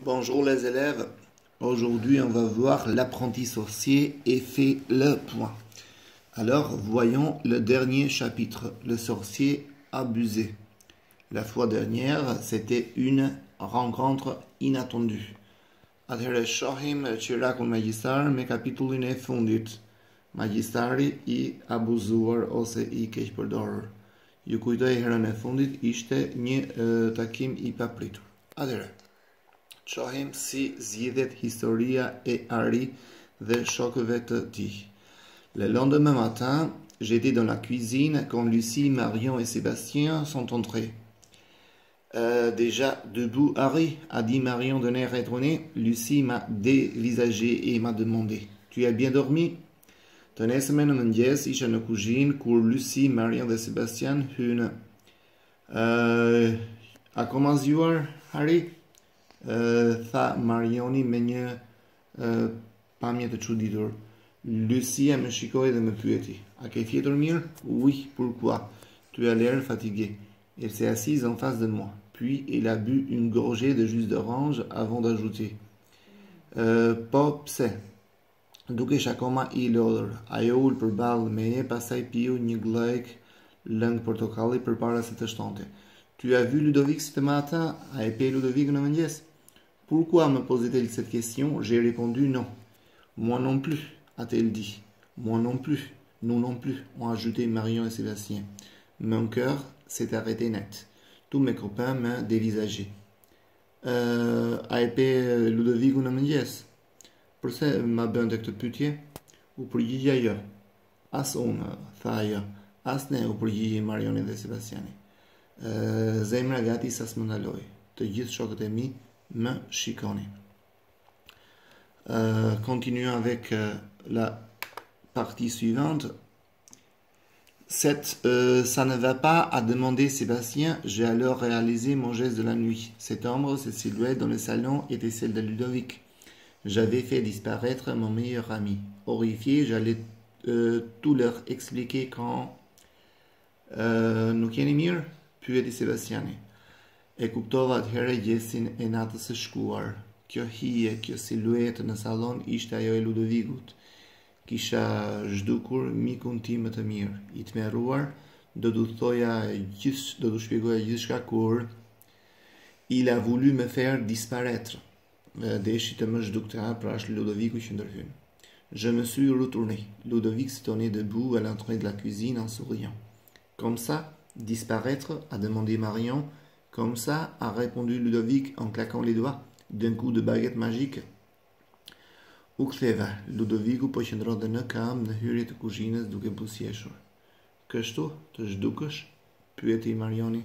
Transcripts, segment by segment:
Bonjour les élèves, aujourd'hui on va voir l'apprenti sorcier et fait le point. Alors voyons le dernier chapitre, le sorcier abusé. La fois dernière c'était une rencontre inattendue. At here shohim chirakun magistar me kapitullin e fundit. Magjistari I abuzuar ose I keqpërdorur. Ju kujtoj herën e fundit ishte një takim I papritur. Atëherë shohim si zgjidhet historia e Harry dhe shokëve të tij. Le lendemain matin, j'étais dans la cuisine quand Lucie, Marion et Sébastien sont entrés. Déjà debout, Harry, a dit Marion d'un air étonné. Lucie m'a dévisagé et m'a demandé: Tu as bien dormi? Të nesërmen në mëngjes isha në kuzhinë kur Lucie, Marion dhe Sebastian hynë. A koma zgjuar, Harry? Tha Marioni me një pamje të çuditur. Lucia me shikoi dhe me pyeti: A ke fjetur mirë? Oui, pourquoi? Tu as l'air fatigué. Elle s'est assise en face de moi. Puis elle a bu une gorgée de jus d'orange avant d'ajouter: Po pse? Dukesh akoma I lodhur. Ajo ul përballë meje, pastaj piu një glajk lëng portokalli përpara se të shtonte. Tu as vu Ludovic ce matin? A e pe Ludovic në mëngjes? Pourquoi me posait-elle cette question? J'ai répondu non. Moi non plus, a-t-elle dit. Moi non plus, nous non plus, ont ajouté Marion et Sébastien. Mon cœur s'est arrêté net. Tous mes copains m'ont dévisagé. A e pe Ludovic në mëngjes? Përse ma bënte këtë pyetje? U përgjigja jo. As unë, tha ajo. As ne, u përgjigje Marioni dhe Sebastiani. Zemra gati sa s'më ndaloi. Të gjithë shokët e mi me shikonin. Continuons avec la partie suivante. Ça ne va pas, a demandé Sébastien. J'ai alors réalisé mon geste de la nuit. Cette ombre, cette silhouette dans le salon était celle de Ludovic. J'avais fait disparaître mon meilleur ami. Horrifié, j'allais tout leur expliquer quand nuk jeni mirë, pyeti Sebastiani. E kuptova atëherë gjestin e natës së shkuar. Kjo hije, kjo siluetë në salon ishte ajo e Ludovigut. Kisha zhdukur mikun tim më të mirë. I tmerruar, do t'u shpjegoja gjithçka kur il a voulu me faire disparaître. Deshi të më zhdukte prash Ludoviku që ndërhyn. Je me suis retourné. Ludovic se tenait debout à l'entrée de la cuisine en souriant. Comme ça, disparaître, a demandé Marion. Comme ça, a répondu Ludovic en claquant les doigts, d'un coup de baguette magique. U ktheva, Ludoviku po qëndronte në kam në hyrje të kuzhinës duke buzëqeshur. Kështu, të zhdukësh? Pyeti Marioni.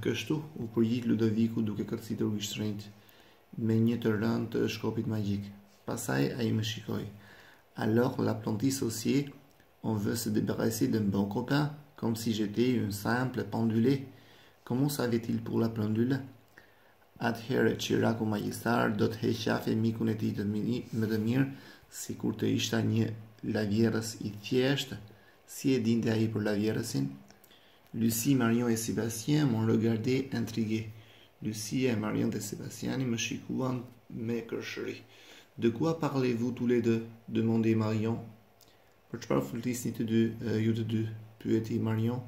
Kështu, u përgjigj Ludoviku duke kërcitur gishtrënjt me një të rënë të shkopit magjik. Pastaj ai me shikoi. Alors l'apprenti sorcier, on veut se débarrasser d'un bon copain, comme si j'étais une simple pendule. Comment savait-il pour la pendule? Atëherë Qiraku magjistar do të heqafe mikun e tij më të mirë, sikur të ishte një lavjerës I thjeshtë. Si e dinte ai për lavjerësin? Lucie, Marion et Sébastien m'ont regardé intrigué. Lucie et Marion et Sébastien me shikuan me kërshëri. De quoi parlez-vous tous les deux? Demandait Marion. Për çfarë flisni të dy, ju të dy? Pyeti Marion.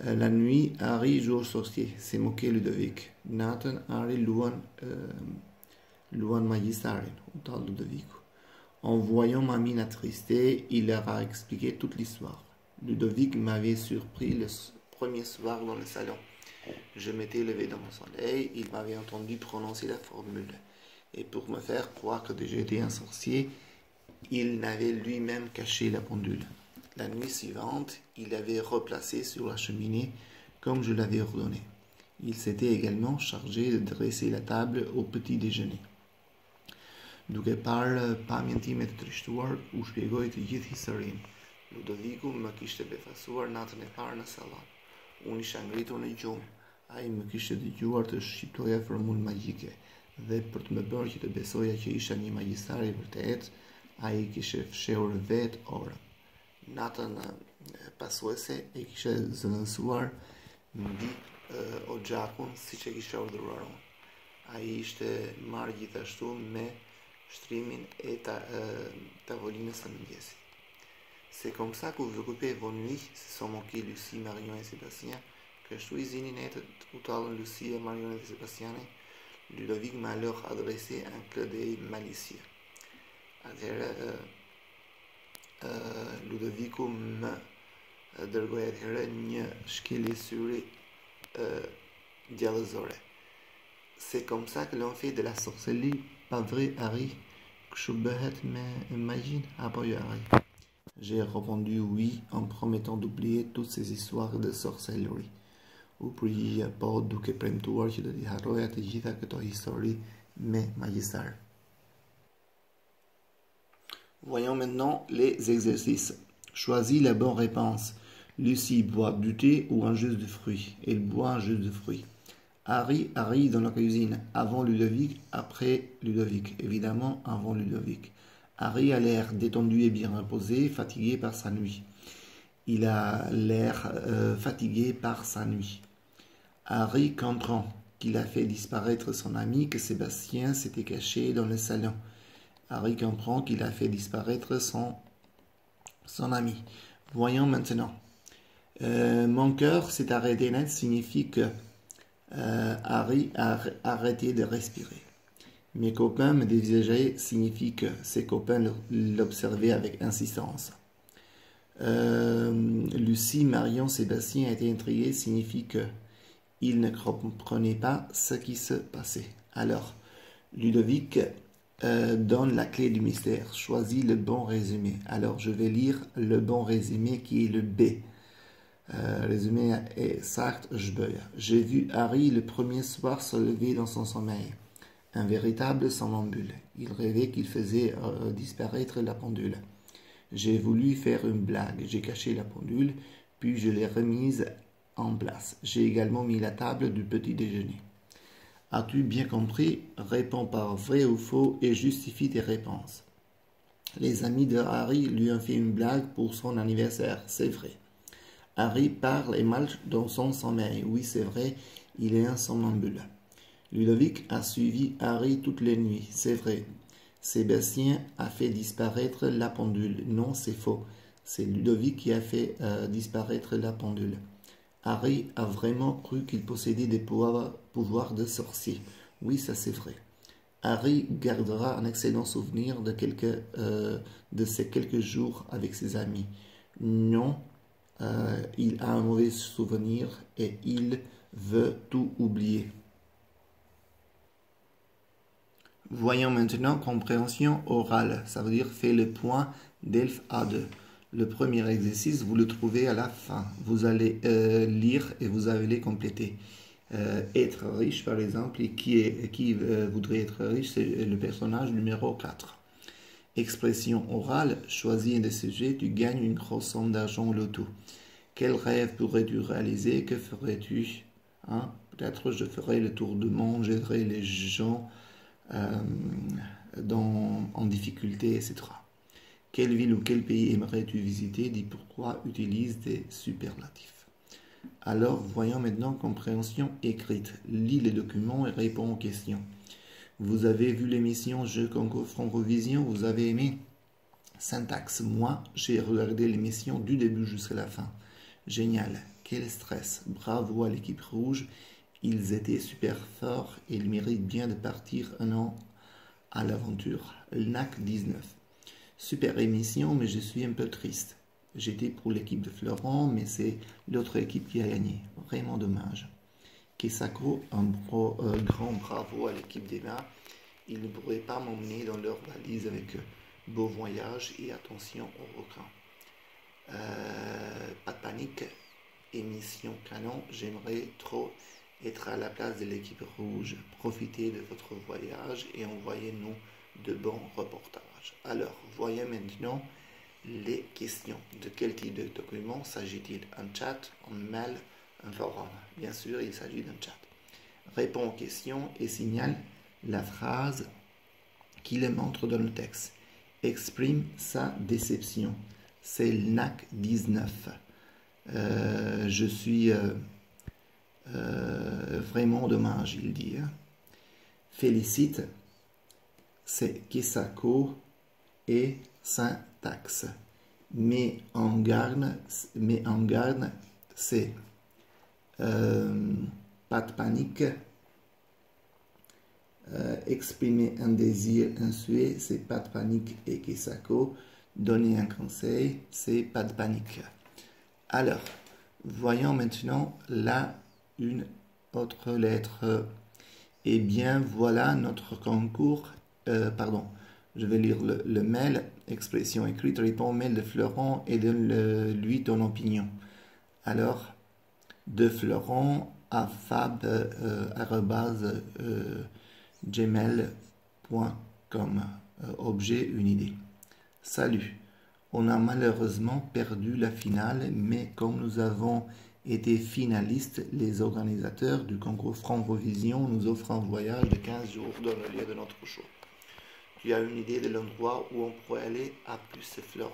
La nuit, Harry joue au sorcier, s'est moqué Ludovic. Natën, Harry luan magjistarin, u tha Ludoviku. En voyant ma mine attristée, il leur a expliqué toute l'histoire. Ludovic m'avait surpris le premier soir dans le salon. Je m'étais levé dans mon sommeil, il m'avait entendu prononcer la formule. Et pour me faire croire que j'étais un sorcier, il n'avait lui-même caché la pendule. La nuit suivante, il l'avait replacée sur la cheminée comme je l'avais ordonné. Il s'était également chargé de dresser la table au petit déjeuner. Duke parë pamjen time të trishtuar, u shpjegoi të gjithë historinë. Ludoviku më kishte befasuar natën e parë në sallon. Unë isha ngritur në gjumë. Ai më kishte dëgjuar të shqiptoja formulë magjike dhe për të më bërë që të besoja që isha një magjistar I vërtet, ai kishte fshehur vetë orën. Natën pasuese e kishte zëvendësuar mbi oxhakun siç e kisha urdhëruar unë. Ai ishte marrë gjithashtu me shtrimin e tavolinës së mëngjesit. C'est comme ça que vous occupez vos nuits, ce sont moqués Lucie, Marion et Sébastien, que je suis inénite tout à l'heure Lucie, Marion et Sébastien. Ludovic m'a alors adressé un clin d'œil malicieux. Ludovico më dërgoi atëherë një shkelje syri djallëzore. C'est comme ça que l'on fait de la sorcellerie, pas vrai, Harry? Kështu bëhet me magjin, apo jo, Harry? J'ai répondu oui en promettant d'oublier toutes ces histoires de sorcellerie. U përgjigja po, duke premtuar që do t'i harroja të gjitha këto histori me magjistar. Voyons maintenant les exercices. Choisis la bonne réponse. Lucie boit du thé ou un jus de fruits. Elle boit un jus de fruits. Harry arrive dans la cuisine avant Ludovic, après Ludovic. Évidemment, avant Ludovic. Harry a l'air détendu et bien reposé, fatigué par sa nuit. Il a l'air fatigué par sa nuit. Harry comprend qu'il a fait disparaître son ami, que Sébastien s'était caché dans le salon. Harry comprend qu'il a fait disparaître son ami. Voyons maintenant. Mon cœur s'est arrêté net signifie que Harry a arrêté de respirer. Mes copains me dévisageaient signifie que ses copains l'observaient avec insistance. Lucie, Marion, Sébastien étaient intrigués signifie que ils ne comprenaient pas ce qui se passait. Alors, Ludovic donne la clé du mystère. Choisis le bon résumé. Alors, je vais lire le bon résumé qui est le B. Résumé est sagt Schbeuer. J'ai vu Harry le premier soir se lever dans son sommeil. Un véritable somnambule. Il rêvait qu'il faisait disparaître la pendule. J'ai voulu faire une blague. J'ai caché la pendule, puis je l'ai remise en place. J'ai également mis la table du petit déjeuner. As-tu bien compris? Réponds par vrai ou faux et justifie tes réponses. Les amis de Harry lui ont fait une blague pour son anniversaire. C'est vrai. Harry parle et marche dans son sommeil. Oui, c'est vrai, il est un somnambule. Ludovic a suivi Harry toutes les nuits. C'est vrai. Sébastien a fait disparaître la pendule. Non, c'est faux. C'est Ludovic qui a fait disparaître la pendule. Harry a vraiment cru qu'il possédait des pouvoirs de sorcier. Oui, ça c'est vrai. Harry gardera un excellent souvenir de ces quelques jours avec ses amis. Non, il a un mauvais souvenir et il veut tout oublier. Voyons maintenant compréhension orale. Ça veut dire fait le point d'Elf A2. Le premier exercice, vous le trouvez à la fin. Vous allez lire et vous allez compléter. Être riche, par exemple, et qui voudrait être riche, c'est le personnage numéro 4. Expression orale, choisis un des sujets, tu gagnes une grosse somme d'argent au loto. Quel rêve pourrais-tu réaliser? Que ferais-tu? Peut-être je ferais le tour du monde, j'aiderais les gens en difficulté, etc. Quelle ville ou quel pays aimerais-tu visiter? Dis pourquoi, utilise des superlatifs. Alors, voyons maintenant compréhension écrite. Lis les documents et réponds aux questions. Vous avez vu l'émission Jeux Concours Francovision? Vous avez aimé? Syntaxe. Moi, j'ai regardé l'émission du début jusqu'à la fin. Génial. Quel stress. Bravo à l'équipe rouge. Ils étaient super forts et ils méritent bien de partir un an à l'aventure. LNAC 19. Super émission, mais je suis un peu triste. J'étais pour l'équipe de Florent, mais c'est l'autre équipe qui a gagné. Vraiment dommage. Kesako, un grand bravo à l'équipe d'Emma. Ils ne pourraient pas m'emmener dans leur valise avec eux. Beau voyage et attention aux requins. Pas de panique. Émission canon. J'aimerais trop être à la place de l'équipe rouge. Profitez de votre voyage et envoyez-nous de bons reportages. Alors, voyons maintenant les questions. De quel type de document s'agit-il? Un chat, un mail, un forum? Bien sûr, il s'agit d'un chat. Réponds aux questions et signale la phrase qui le montre dans le texte. Exprime sa déception. C'est LNAC 19. Je suis vraiment dommage, il dit. Félicite, c'est Kisako et syntaxe. Mais en garde, c'est pas de panique. Exprimer un désir, un souhait, c'est pas de panique et Kisako. Donner un conseil, c'est pas de panique. Alors, voyons maintenant là une autre lettre. Eh bien, voilà notre concours. Je vais lire le mail. Expression écrite, réponds mail de Florent et donne-lui ton opinion. Alors, de Florent à fab@gmail.com. Objet, une idée. Salut. On a malheureusement perdu la finale, mais comme nous avons été finalistes, les organisateurs du concours Francovision nous offrent un voyage de 15 jours dans le lieu de notre choix. Tu as une idée de l'endroit où on pourrait aller à Puce-Florent?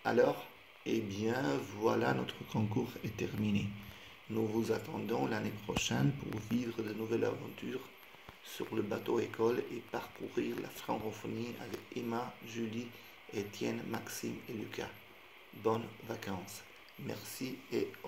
Alors, eh bien, voilà, notre concours est terminé. Nous vous attendons l'année prochaine pour vivre de nouvelles aventures sur le bateau école et parcourir la francophonie avec Emma, Julie, Étienne, Maxime et Lucas. Bonnes vacances. Merci et au revoir.